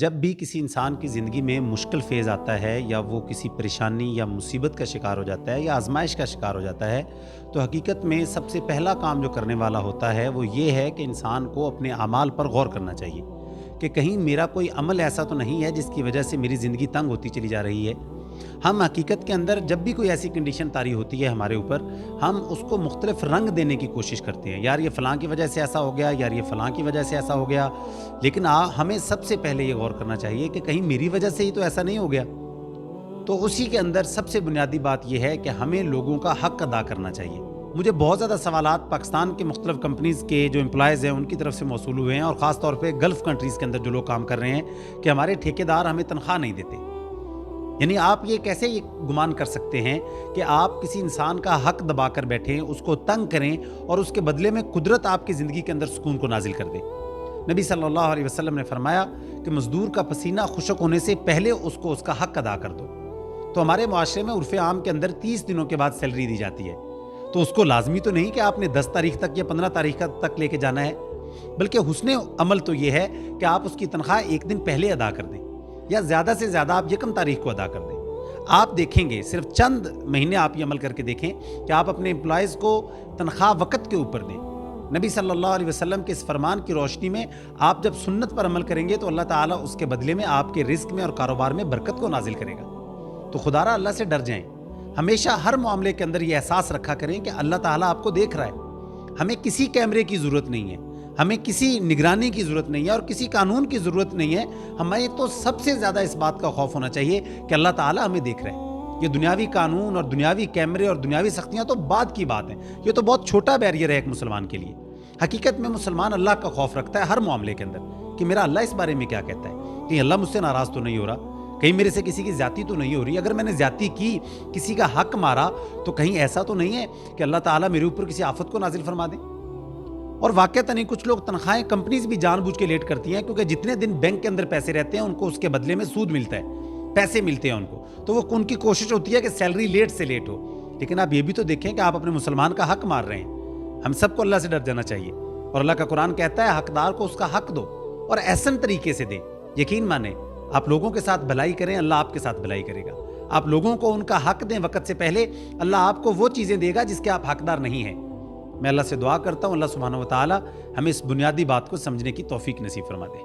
جب بھی کسی انسان کی زندگی میں مشکل فیز آتا ہے یا وہ کسی پریشانی یا مصیبت کا شکار ہو جاتا ہے یا آزمائش کا شکار ہو جاتا ہے، تو حقیقت میں سب سے پہلا کام جو کرنے والا ہوتا ہے وہ یہ ہے کہ انسان کو اپنے اعمال پر غور کرنا چاہیے کہ کہیں میرا کوئی عمل ایسا تو نہیں ہے جس کی وجہ سے میری زندگی تنگ ہوتی چلی جا رہی ہے۔ ہم حقیقت کے اندر جب بھی کوئی ایسی کنڈیشن طاری ہوتی ہے ہمارے اوپر، ہم اس کو مختلف رنگ دینے کی کوشش کرتے ہیں، یار یہ فلاں کی وجہ سے ایسا ہو گیا، یار یہ فلاں کی وجہ سے ایسا ہو گیا، لیکن ہمیں سب سے پہلے یہ غور کرنا چاہیے کہ کہیں میری وجہ سے ہی تو ایسا نہیں ہو گیا۔ تو اسی کے اندر سب سے بنیادی بات یہ ہے کہ ہمیں لوگوں کا حق ادا کرنا چاہیے۔ مجھے بہت زیادہ سوالات پاکستان کے مختلف کمپنیز کے جو امپلائیز ہیں ان کی طرف سے موصول ہوئے ہیں، اور خاص طور پہ گلف کنٹریز کے اندر جو لوگ کام کر رہے ہیں کہ ہمارے ٹھیکیدار ہمیں تنخواہ نہیں دیتے۔ یعنی آپ یہ کیسے یہ گمان کر سکتے ہیں کہ آپ کسی انسان کا حق دبا کر بیٹھیں، اس کو تنگ کریں اور اس کے بدلے میں قدرت آپ کی زندگی کے اندر سکون کو نازل کر دے۔ نبی صلی اللہ علیہ وسلم نے فرمایا کہ مزدور کا پسینہ خشک ہونے سے پہلے اس کو اس کا حق ادا کر دو۔ تو ہمارے معاشرے میں عرف عام کے اندر 30 دنوں کے بعد سیلری دی جاتی ہے، تو اس کو لازمی تو نہیں کہ آپ نے 10 تاریخ تک یا 15 تاریخ تک لے کے جانا ہے، بلکہ حسن عمل تو یہ ہے کہ آپ اس کی تنخواہ ایک دن پہلے ادا کر دیں، یا زیادہ سے زیادہ آپ یکم تاریخ کو ادا کر دیں۔ آپ دیکھیں گے صرف چند مہینے آپ یہ عمل کر کے دیکھیں کہ آپ اپنے امپلائیز کو تنخواہ وقت کے اوپر دیں۔ نبی صلی اللہ علیہ وسلم کے اس فرمان کی روشنی میں آپ جب سنت پر عمل کریں گے تو اللہ تعالیٰ اس کے بدلے میں آپ کے رزق میں اور کاروبار میں برکت کو نازل کرے گا۔ تو خدا را اللہ سے ڈر جائیں، ہمیشہ ہر معاملے کے اندر یہ احساس رکھا کریں کہ اللہ تعالیٰ آپ کو دیکھ رہا ہے۔ ہمیں کسی کیمرے کی ضرورت نہیں ہے، ہمیں کسی نگرانی کی ضرورت نہیں ہے اور کسی قانون کی ضرورت نہیں ہے۔ ہمیں تو سب سے زیادہ اس بات کا خوف ہونا چاہیے کہ اللہ تعالیٰ ہمیں دیکھ رہے ہیں۔ یہ دنیاوی قانون اور دنیاوی کیمرے اور دنیاوی سختیاں تو بعد کی بات ہیں، یہ تو بہت چھوٹا بیریئر ہے ایک مسلمان کے لیے۔ حقیقت میں مسلمان اللہ کا خوف رکھتا ہے ہر معاملے کے اندر کہ میرا اللہ اس بارے میں کیا کہتا ہے، کہ اللہ مجھ سے ناراض تو نہیں ہو رہا، کہیں میرے سے کسی کی زیادتی تو نہیں ہو رہی، اگر میں نے زیادتی کی، کسی کا حق مارا، تو کہیں ایسا تو نہیں ہے کہ اللہ تعالیٰ میرے اوپر کسی آفت کو نازل فرما دے۔ اور واقعتاً نہیں، کچھ لوگ تنخواہیں کمپنیز بھی جان بوجھ کے لیٹ کرتی ہیں، کیونکہ جتنے دن بینک کے اندر پیسے رہتے ہیں ان کو اس کے بدلے میں سود ملتا ہے، پیسے ملتے ہیں ان کو، تو وہ ان کی کوشش ہوتی ہے کہ سیلری لیٹ سے لیٹ ہو۔ لیکن آپ یہ بھی تو دیکھیں کہ آپ اپنے مسلمان کا حق مار رہے ہیں۔ ہم سب کو اللہ سے ڈر جانا چاہیے، اور اللہ کا قرآن کہتا ہے حقدار کو اس کا حق دو اور احسن طریقے سے دیں۔ یقین مانیں، آپ لوگوں کے ساتھ بھلائی کریں، اللہ آپ کے ساتھ بھلائی کرے گا۔ آپ لوگوں کو ان کا حق دیں وقت سے پہلے، اللہ آپ کو وہ چیزیں دے گا جس کے آپ حقدار نہیں ہیں۔ میں اللہ سے دعا کرتا ہوں اللہ سبحانہ و تعالی ہمیں اس بنیادی بات کو سمجھنے کی توفیق نصیب فرما دے۔